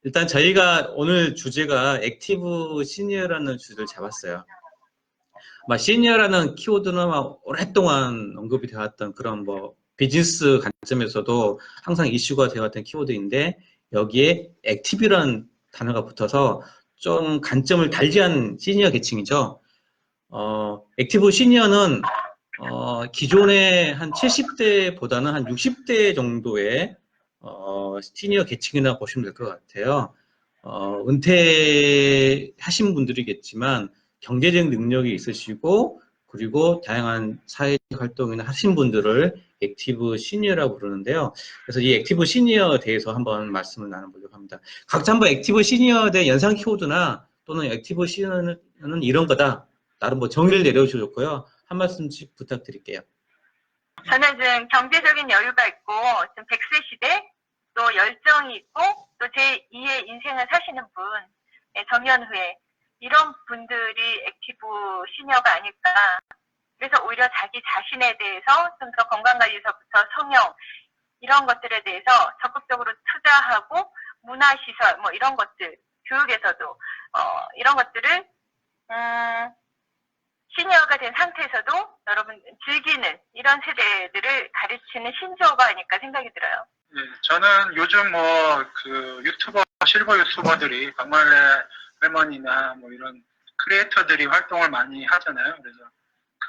일단 저희가 오늘 주제가 액티브 시니어라는 주제를 잡았어요. 시니어라는 키워드는 오랫동안 언급이 되었던 그런 비즈니스 관점에서도 항상 이슈가 되었던 키워드인데 여기에 액티브라는 단어가 붙어서 좀 관점을 달리한 시니어 계층이죠. 액티브 시니어는 기존의 한 70대보다는 한 60대 정도의 시니어 계층이나 보시면 될 것 같아요. 은퇴하신 분들이겠지만 경제적 능력이 있으시고 그리고 다양한 사회적 활동이나 하신 분들을 액티브 시니어라고 부르는데요. 그래서 이 액티브 시니어에 대해서 한번 말씀을 나눠보려고 합니다. 각자 한번 액티브 시니어에 대한 연상 키워드나 또는 액티브 시니어는 이런 거다. 나름 정의를 내려주셔도 좋고요. 한 말씀씩 부탁드릴게요. 저는 좀 경제적인 여유가 있고 좀 100세 시대 또 열정이 있고 또 제2의 인생을 사시는 분, 정년후에 이런 분들이 액티브 시니어가 아닐까. 그래서 오히려 자기 자신에 대해서 좀 더 건강관리에서부터 성형 이런 것들에 대해서 적극적으로 투자하고 문화시설 이런 것들 교육에서도 이런 것들을 시니어가 된 상태에서도 여러분 즐기는 이런 세대들을 가르치는 신조어가 아닐까 생각이 들어요. 네, 저는 요즘 실버 유튜버들이 박말래 할머니나 이런 크리에이터들이 활동을 많이 하잖아요. 그래서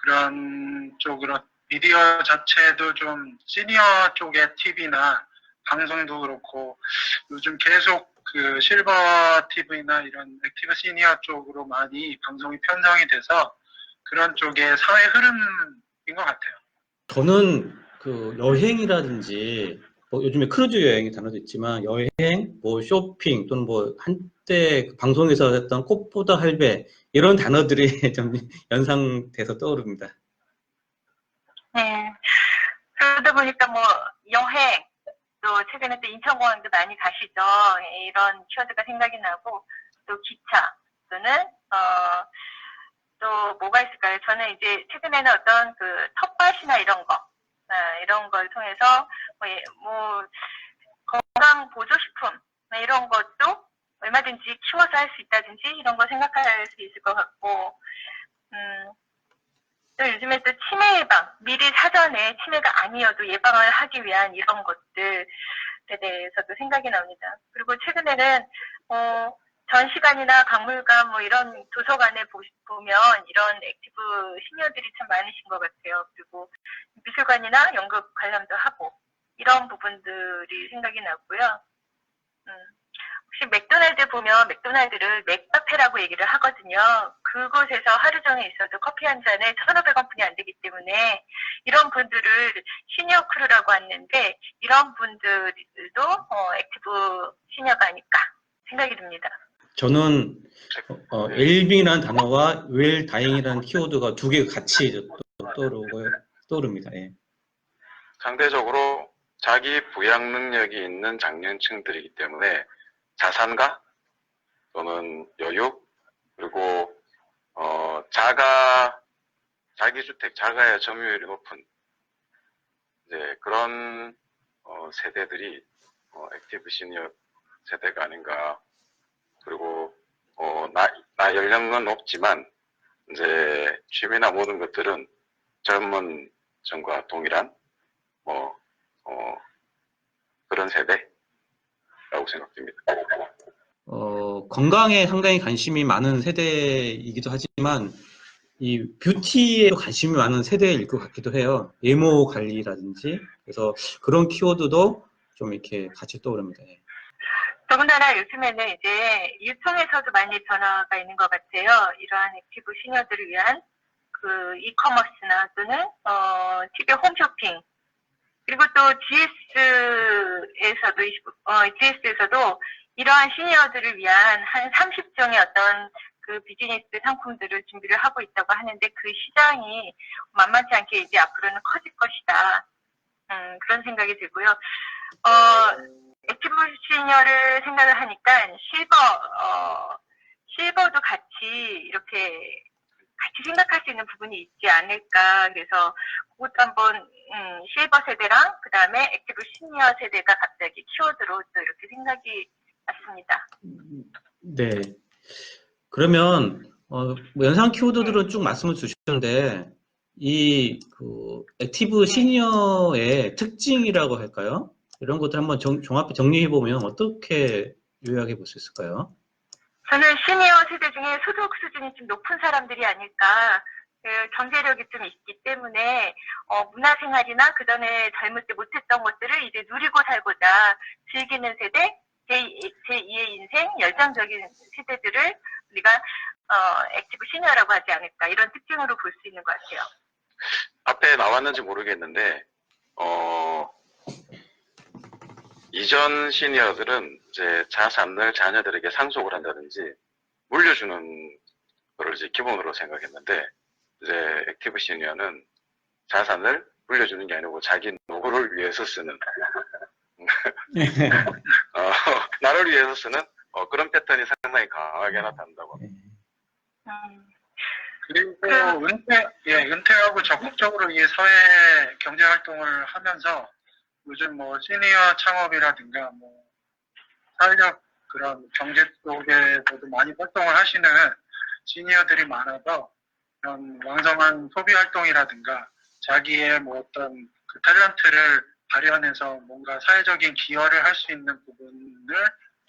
그런 쪽으로 미디어 자체도 좀 시니어 쪽의 TV나 방송도 그렇고 요즘 계속 실버 TV나 이런 액티브 시니어 쪽으로 많이 방송이 편성이 돼서 그런 쪽의 사회 흐름인 것 같아요. 저는 여행이라든지 요즘에 크루즈 여행이 단어도 있지만 여행, 쇼핑 또는 한때 방송에서 했던 꽃보다 할배 이런 단어들이 좀 연상돼서 떠오릅니다. 네. 그러다 보니까 여행 또 최근에 또 인천공항도 많이 가시죠. 이런 키워드가 생각이 나고 또 기차 또는 또 뭐가 있을까요? 저는 이제 최근에는 어떤 텃밭이나 이런 걸 통해서 건강 보조식품 이런 것도 얼마든지 키워서 할 수 있다든지 이런 거 생각할 수 있을 것 같고 또 요즘에 또 치매 예방 미리 사전에 치매가 아니어도 예방을 하기 위한 이런 것들에 대해서도 생각이 납니다. 그리고 최근에는 전시관이나 박물관 이런 도서관에 보면 이런 액티브 시니어들이 참 많으신 것 같아요. 그리고 미술관이나 연극 관람도 하고 이런 부분들이 생각이 나고요. 혹시 맥도날드 보면 맥도날드를 맥카페라고 얘기를 하거든요. 그곳에서 하루 종일 있어도 커피 한 잔에 1,500원뿐이 안 되기 때문에 이런 분들을 시니어 크루라고 하는데 이런 분들도 액티브 시니어가 아닐까 생각이 듭니다. 저는 웰빙이라는 단어와 웰다잉이라는 키워드가 두 개가 같이 떠오릅니다. 예. 상대적으로 자기 부양 능력이 있는 장년층들이기 때문에 자산가 또는 여유 그리고 자기주택 자가의 점유율이 높은 이제 그런 세대들이 액티브 시니어 세대가 아닌가. 그리고 나 연령은 높지만 이제 취미나 모든 것들은 젊은 층과 동일한 그런 세대라고 생각됩니다. 건강에 상당히 관심이 많은 세대이기도 하지만 이 뷰티에 관심이 많은 세대일 것 같기도 해요. 외모 관리라든지 그래서 그런 키워드도 좀 이렇게 같이 떠오릅니다. 더군다나 요즘에는 이제 유통에서도 많이 변화가 있는 것 같아요. 이러한 액티브 시니어들을 위한 이커머스나 또는 TV 홈쇼핑 그리고 또 GS에서도 이러한 시니어들을 위한 한 30종의 어떤 비즈니스 상품들을 준비를 하고 있다고 하는데 그 시장이 만만치 않게 이제 앞으로는 커질 것이다. 그런 생각이 들고요. 액티브 시니어를 생각을 하니까 실버도 같이 이렇게 같이 생각할 수 있는 부분이 있지 않을까. 그래서 그것도 한번 실버 세대랑 그 다음에 액티브 시니어 세대가 갑자기 키워드로 또 이렇게 생각이 맞습니다. 네. 그러면 뭐 연상 키워드들은 쭉 말씀을 주셨는데 이 액티브 시니어의 특징이라고 할까요? 이런 것들 한번 종합해 정리해 보면 어떻게 요약해 볼 수 있을까요? 저는 시니어 세대 중에 소득 수준이 좀 높은 사람들이 아닐까. 경제력이 좀 있기 때문에 문화생활이나 그전에 젊을 때 못했던 것들을 이제 누리고 살고자 즐기는 세대, 제2의 인생, 열정적인 세대들을 우리가 액티브 시니어라고 하지 않을까, 이런 특징으로 볼 수 있는 것 같아요. 앞에 나왔는지 모르겠는데, 이전 시니어들은 이제 자산을 자녀들에게 상속을 한다든지 물려주는 거를 이제 기본으로 생각했는데, 이제 액티브 시니어는 자산을 물려주는 게 아니고 자기 노후를 위해서 쓰는, 나를 위해서 쓰는 그런 패턴이 상당히 강하게 나타난다고 합니다. 그리고 은퇴하고 적극적으로 이 사회 경제 활동을 하면서 요즘 뭐 시니어 창업이라든가 뭐 사회적 그런 경제 쪽에서도 많이 활동을 하시는 시니어들이 많아서 그런 왕성한 소비 활동이라든가 자기의 뭐 어떤 그 탤런트를 발현해서 뭔가 사회적인 기여를 할 수 있는 부분을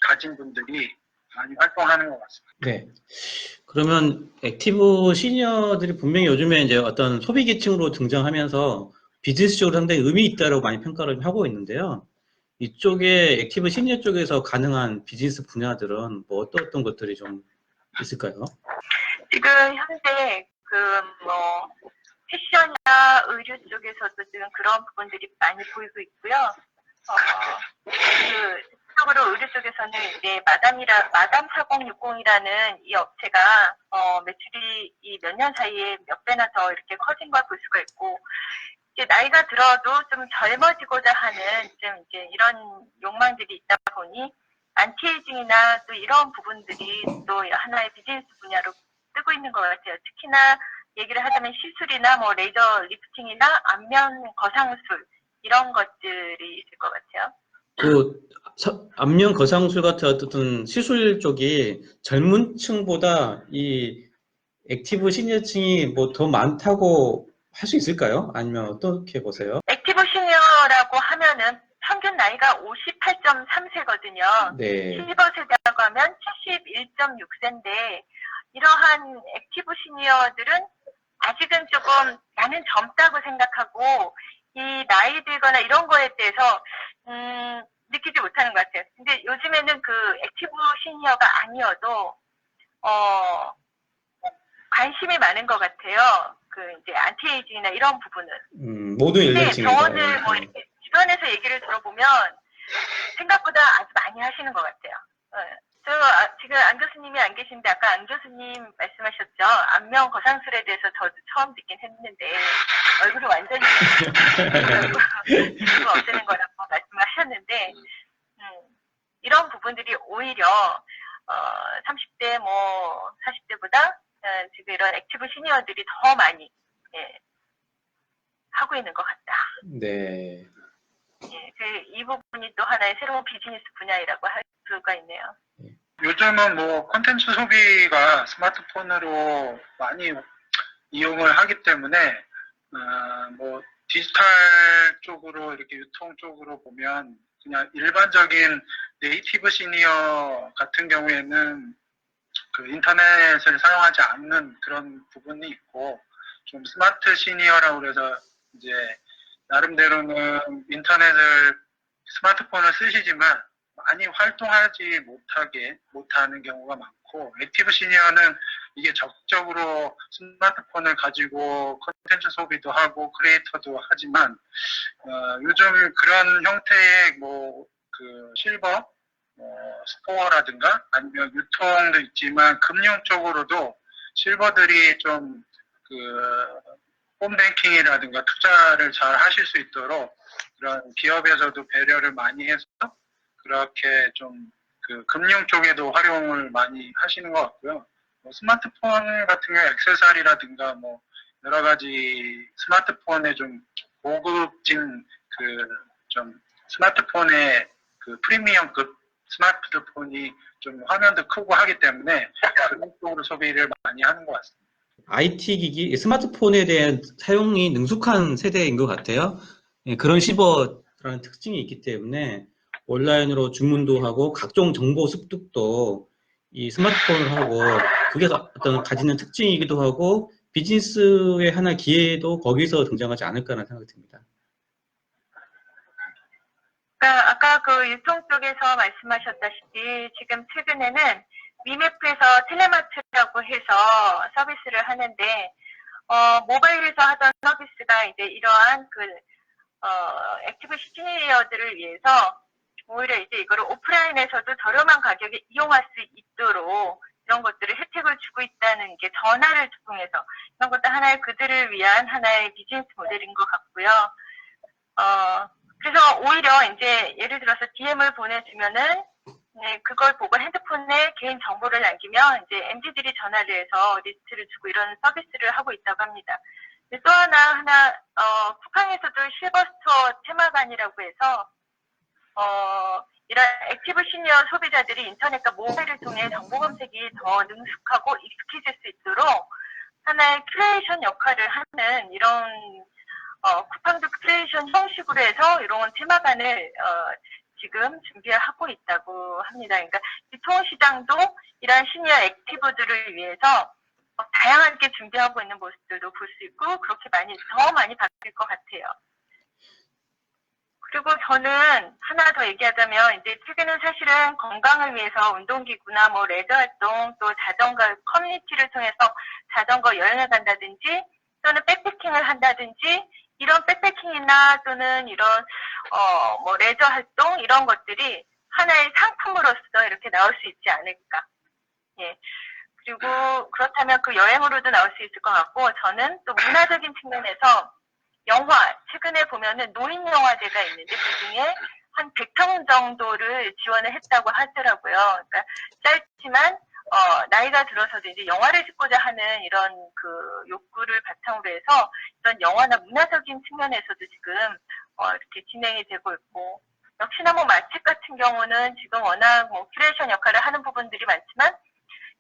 가진 분들이 많이 활동하는 것 같습니다. 네. 그러면 액티브 시니어들이 분명히 요즘에 이제 어떤 소비 계층으로 등장하면서 비즈니스적으로 상당히 의미 있다고 많이 평가를 하고 있는데요. 이쪽에 액티브 시니어 쪽에서 가능한 비즈니스 분야들은 뭐 어떤 것들이 좀 있을까요? 지금 현재 뭐 패션이나 의류 쪽에서도 지금 그런 부분들이 많이 보이고 있고요. 특징적으로 의류 쪽에서는 이제 마담 4060이라는 이 업체가 매출이 이 몇 년 사이에 몇 배나 더 이렇게 커진 걸 볼 수가 있고, 이제 나이가 들어도 좀 젊어지고자 하는 좀 이제 이런 욕망들이 있다 보니 안티에이징이나 또 이런 부분들이 또 하나의 비즈니스 분야로 뜨고 있는 것 같아요. 특히나 얘기를 하자면 시술이나 뭐 레이저 리프팅이나 안면 거상술 이런 것들이 있을 것 같아요. 안면 거상술 같은 어떤 시술 쪽이 젊은 층보다 이 액티브 시니어층이 뭐 더 많다고 할 수 있을까요? 아니면 어떻게 보세요? 액티브 시니어라고 하면은 평균 나이가 58.3세거든요. 네. 실버 세대라고 하면 71.6세인데 이러한 액티브 시니어들은 아직은 조금 나는 젊다고 생각하고 이 나이 들거나 이런 거에 대해서 느끼지 못하는 것 같아요. 근데 요즘에는 그 액티브 시니어가 아니어도 관심이 많은 것 같아요. 이제 안티에이징이나 이런 부분은. 모든 근데 연령층에서. 병원을 뭐 이렇게 주변에서 얘기를 들어보면 생각보다 아주 많이 하시는 것 같아요. 지금 안 교수님이 안 계신데 아까 안 교수님 말씀하셨죠. 안면 거상술에 대해서 저도 처음 듣긴 했는데 얼굴을 완전히 피부 없애는 거라고 말씀하셨는데 이런 부분들이 오히려 30대 뭐 40대보다 지금 이런 액티브 시니어들이 더 많이 하고 있는 것 같다. 네. 이 부분이 또 하나의 새로운 비즈니스 분야라고 할 수가 있네요. 요즘은 뭐 콘텐츠 소비가 스마트폰으로 많이 이용을 하기 때문에 뭐 디지털 쪽으로 이렇게 유통 쪽으로 보면 그냥 일반적인 네이티브 시니어 같은 경우에는 그 인터넷을 사용하지 않는 그런 부분이 있고, 좀 스마트 시니어라고 그래서 이제 나름대로는 스마트폰을 쓰시지만 많이 활동하지 못하는 경우가 많고, 액티브 시니어는 이게 적극적으로 스마트폰을 가지고 콘텐츠 소비도 하고 크리에이터도 하지만 요즘 그런 형태의 뭐 그 실버 스토어라든가 아니면 유통도 있지만 금융 쪽으로도 실버들이 좀 홈뱅킹이라든가 투자를 잘 하실 수 있도록 그런 기업에서도 배려를 많이 해서 그렇게 좀 금융 쪽에도 활용을 많이 하시는 것 같고요. 스마트폰 같은 경우 액세서리라든가 뭐 여러 가지 스마트폰의 좀 고급진 좀 스마트폰의 프리미엄급 스마트폰이 좀 화면도 크고 하기 때문에 그런 쪽으로 소비를 많이 하는 것 같습니다. IT 기기, 스마트폰에 대한 사용이 능숙한 세대인 것 같아요. 예, 그런 시버라는 특징이 있기 때문에 온라인으로 주문도 하고 각종 정보 습득도 이 스마트폰을 하고 그게 어떤 가지는 특징이기도 하고 비즈니스의 하나 기회도 거기서 등장하지 않을까라는 생각이 듭니다. 그러니까 아까 그 유통 쪽에서 말씀하셨다시피 지금 최근에는 위메프에서 텔레마트라고 해서 서비스를 하는데 모바일에서 하던 서비스가 이제 이러한 액티브 시니어들을 위해서 오히려 이제 이거를 오프라인에서도 저렴한 가격에 이용할 수 있도록 이런 것들을 혜택을 주고 있다는 게 전화를 통해서 이런 것도 하나의 그들을 위한 하나의 비즈니스 모델인 것 같고요. 그래서 오히려 이제 예를 들어서 DM을 보내주면은 네, 그걸 보고 핸드폰에 개인 정보를 남기면 이제 MZ들이 전화를 해서 리스트를 주고 이런 서비스를 하고 있다고 합니다. 또 하나, 쿠팡에서도 실버스토어 테마관이라고 해서, 이런 액티브 시니어 소비자들이 인터넷과 모바일을 통해 정보 검색이 더 능숙하고 익숙해질 수 있도록 하나의 큐레이션 역할을 하는 이런, 쿠팡도 큐레이션 형식으로 해서 이런 테마관을, 지금 준비하고 있다고 합니다. 그러니까 유통시장도 이러한 시니어 액티브들을 위해서 다양하게 준비하고 있는 모습들도 볼 수 있고 그렇게 더 많이 바뀔 것 같아요. 그리고 저는 하나 더 얘기하자면 이제 최근은 사실은 건강을 위해서 운동기구나 뭐 레저 활동 또 자전거 커뮤니티를 통해서 자전거 여행을 간다든지 또는 백패킹을 한다든지 이런 백패킹이나 또는 이런 뭐 레저 활동 이런 것들이 하나의 상품으로서 이렇게 나올 수 있지 않을까. 예. 그리고 그렇다면 그 여행으로도 나올 수 있을 것 같고 저는 또 문화적인 측면에서 영화 최근에 보면은 노인 영화제가 있는데 그중에 한 100편 정도를 지원을 했다고 하더라고요. 그러니까 짧지만 나이가 들어서도 이제 영화를 찍고자 하는 이런 그 욕구를 바탕으로 해서 이런 영화나 문화적인 측면에서도 지금 이렇게 진행이 되고 있고 역시나 뭐 맛집 같은 경우는 지금 워낙 뭐 큐레이션 역할을 하는 부분들이 많지만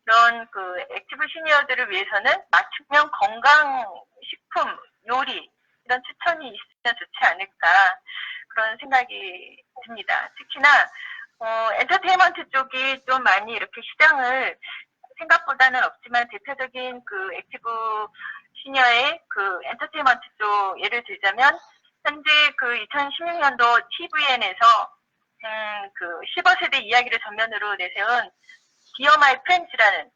이런 그 액티브 시니어들을 위해서는 맞춤형 건강식품, 요리 이런 추천이 있으면 좋지 않을까 그런 생각이 듭니다. 특히나 엔터테인먼트 쪽이 좀 많이 이렇게 시장을 생각보다는 없지만 대표적인 그 액티브 시니어의 그 엔터테인먼트 쪽 예를 들자면 현재 그 2016년도 TVN에서 그 실버세대 이야기를 전면으로 내세운 디어 마이 프렌즈라는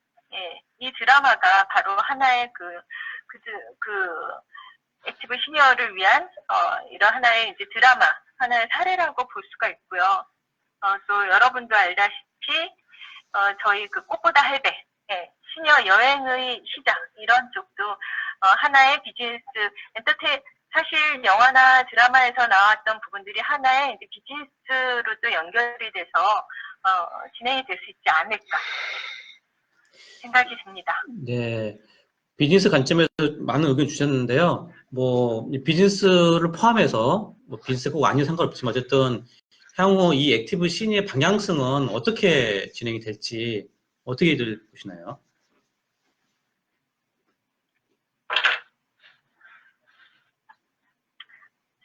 이 드라마가 바로 하나의 그 액티브 시니어를 위한 이런 하나의 이제 드라마 하나의 사례라고 볼 수가 있고요. 또 여러분도 알다시피 저희 그 꽃보다 할배 시니어 여행의 시장 이런 쪽도 하나의 비즈니스 사실 영화나 드라마에서 나왔던 부분들이 하나의 이제 비즈니스로도 연결이 돼서 진행이 될 수 있지 않을까 생각이 듭니다. 네. 비즈니스 관점에서 많은 의견 주셨는데요. 뭐, 비즈니스를 포함해서, 뭐, 비즈니스 꼭 아니면 상관없지만, 어쨌든, 향후 이 액티브 시니의 방향성은 어떻게 진행이 될지, 어떻게들 보시나요?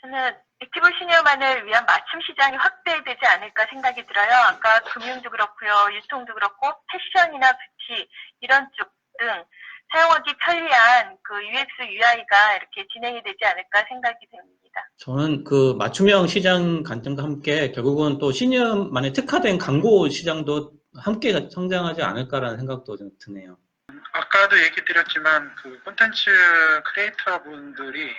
저는 액티브 시니어만을 위한 맞춤 시장이 확대되지 않을까 생각이 들어요. 아까 금융도 그렇고요, 유통도 그렇고, 패션이나 뷰티 이런 쪽 등 사용하기 편리한 그 UX, UI가 이렇게 진행이 되지 않을까 생각이 됩니다. 저는 그 맞춤형 시장 관점과 함께 결국은 또 시니어만의 특화된 광고 시장도 함께 성장하지 않을까라는 생각도 좀 드네요. 아까도 얘기 드렸지만 그 콘텐츠 크리에이터 분들이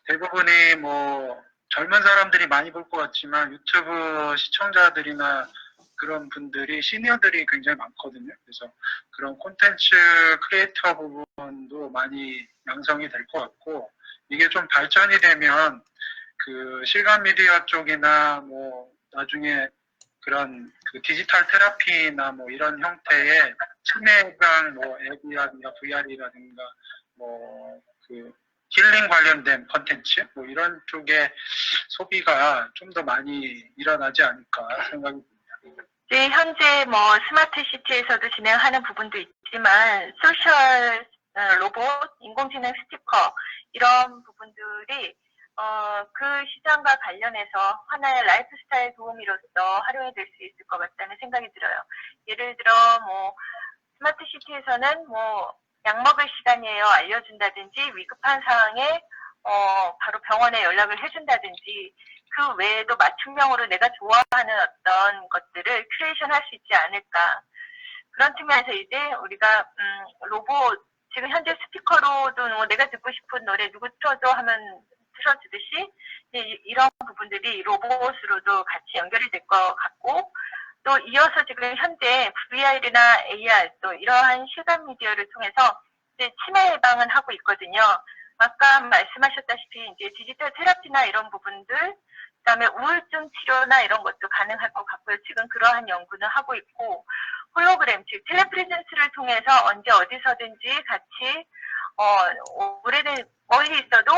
대부분이 뭐 젊은 사람들이 많이 볼 것 같지만 유튜브 시청자들이나 그런 분들이 시니어들이 굉장히 많거든요. 그래서 그런 콘텐츠 크리에이터 부분도 많이 양성이 될 것 같고 이게 좀 발전이 되면 그 실감 미디어 쪽이나 뭐 나중에 그런 그 디지털 테라피나 뭐 이런 형태의 치매방 뭐 앱이라든가 VR이라든가 뭐 그 힐링 관련된 컨텐츠 뭐 이런 쪽의 소비가 좀 더 많이 일어나지 않을까 생각이 듭니다. 네, 현재 뭐 스마트 시티에서도 진행하는 부분도 있지만 소셜 로봇, 인공지능 스티커 이런 부분들이 그 시장과 관련해서 하나의 라이프스타일 도우미로서 활용이 될 수 있을 것 같다는 생각이 들어요. 예를 들어 뭐 스마트 시티에서는 뭐 약 먹을 시간이에요 알려준다든지 위급한 상황에 바로 병원에 연락을 해준다든지 그 외에도 맞춤형으로 내가 좋아하는 어떤 것들을 큐레이션 할 수 있지 않을까. 그런 측면에서 이제 우리가 로봇 지금 현재 스피커로도 뭐 내가 듣고 싶은 노래 누구 틀어줘 하면 틀어주듯이 이런 부분들이 로봇으로도 같이 연결이 될 것 같고 또 이어서 지금 현재 VR이나 AR 또 이러한 실감 미디어를 통해서 이제 치매 예방은 하고 있거든요. 아까 말씀하셨다시피 이제 디지털 테라피나 이런 부분들, 그다음에 우울증 치료나 이런 것도 가능할 것 같고요. 지금 그러한 연구는 하고 있고 홀로그램, 즉 텔레프레젠스를 통해서 언제 어디서든지 같이 오래된 멀리 있어도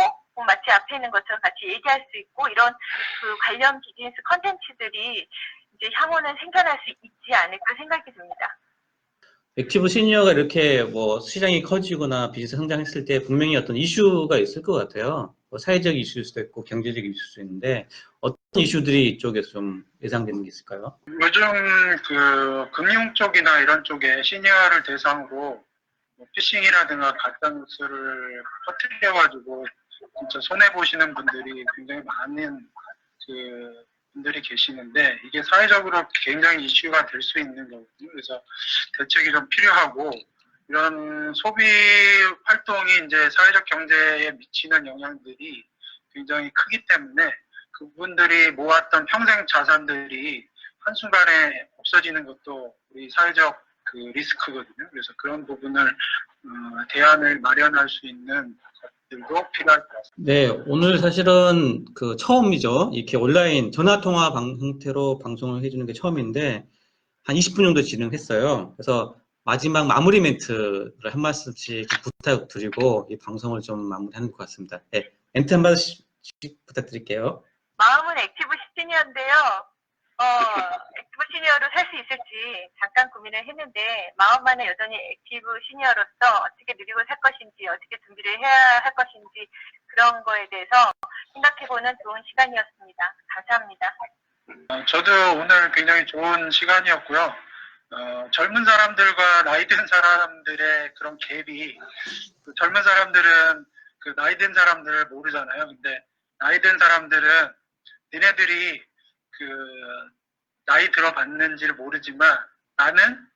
마치 앞에 있는 것처럼 같이 얘기할 수 있고 이런 그 관련 비즈니스 컨텐츠들이 이제 향후는 생겨날 수 있지 않을까 생각이 듭니다. 액티브 시니어가 이렇게 뭐 시장이 커지거나 비즈니스 성장했을 때 분명히 어떤 이슈가 있을 것 같아요. 뭐 사회적 이슈일 수도 있고 경제적 이슈일 수도 있는데 어떤 이슈들이 이쪽에서 좀 예상되는 게 있을까요? 요즘 그 금융 쪽이나 이런 쪽에 시니어를 대상으로 뭐 피싱이라든가 가짜뉴스를 퍼뜨려가지고 진짜 손해 보시는 분들이 굉장히 많은 그 분들이 계시는데 이게 사회적으로 굉장히 이슈가 될 수 있는 거거든요. 그래서 대책이 좀 필요하고 이런 소비 활동이 이제 사회적 경제에 미치는 영향들이 굉장히 크기 때문에 그분들이 모았던 평생 자산들이 한순간에 없어지는 것도 우리 사회적 그 리스크거든요. 그래서 그런 부분을 대안을 마련할 수 있는 것들도 필요할 것 같습니다. 네, 오늘 사실은 그 처음이죠. 이렇게 온라인 전화통화 형태로 방송을 해주는 게 처음인데 한 20분 정도 진행했어요. 그래서 마지막 마무리 멘트를 한 말씀씩 부탁드리고 이 방송을 좀 마무리하는 것 같습니다. 네, 멘트 한 말씀씩 부탁드릴게요. 마음은 액티브 시니어인데요. 액티브 시니어로 살 수 있을지 잠깐 고민을 했는데 마음만은 여전히 액티브 시니어로서 어떻게 누리고 살 것인지 어떻게 준비를 해야 할 것인지 그런 거에 대해서 생각해보는 좋은 시간이었습니다. 감사합니다. 저도 오늘 굉장히 좋은 시간이었고요. 젊은 사람들과 나이 든 사람들의 그런 갭이 젊은 사람들은 그 나이 든 사람들을 모르잖아요. 근데 나이 든 사람들은 니네들이 그 나이 들어봤는지를 모르지만 나는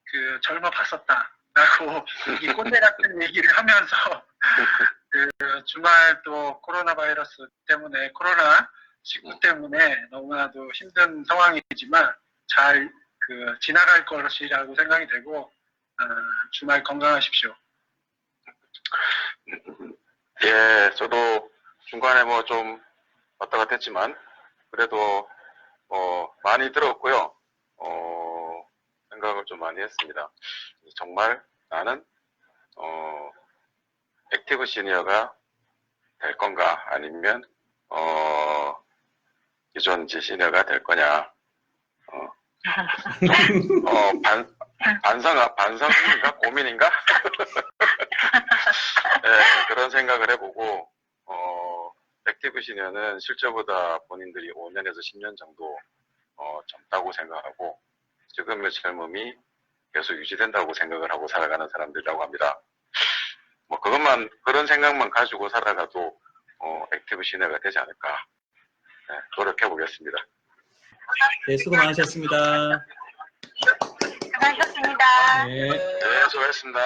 그 젊어 봤었다라고 이 꼰대 같은 얘기를 하면서 그 주말 또 코로나 바이러스 때문에 코로나19 때문에 너무나도 힘든 상황이지만 잘 그 지나갈 것이라고 생각이 되고 주말 건강하십시오. 예, 저도 중간에 뭐 좀 왔다 갔다 했지만 그래도 많이 들었고요. 생각을 좀 많이 했습니다. 정말 나는 액티브 시니어가 될 건가 아니면 유전지 시니어가 될 거냐. 반성인가 고민인가? 네, 그런 생각을 해보고 액티브 시니어는 실제보다 본인들이 5년에서 10년 정도 젊다고 생각하고 지금의 젊음이 계속 유지된다고 생각을 하고 살아가는 사람들이라고 합니다. 뭐 그런 생각만 가지고 살아가도 액티브 시니어가 되지 않을까. 네, 노력해 보겠습니다. 네, 수고 많으셨습니다. 수고하셨습니다. 네. 네, 수고하셨습니다.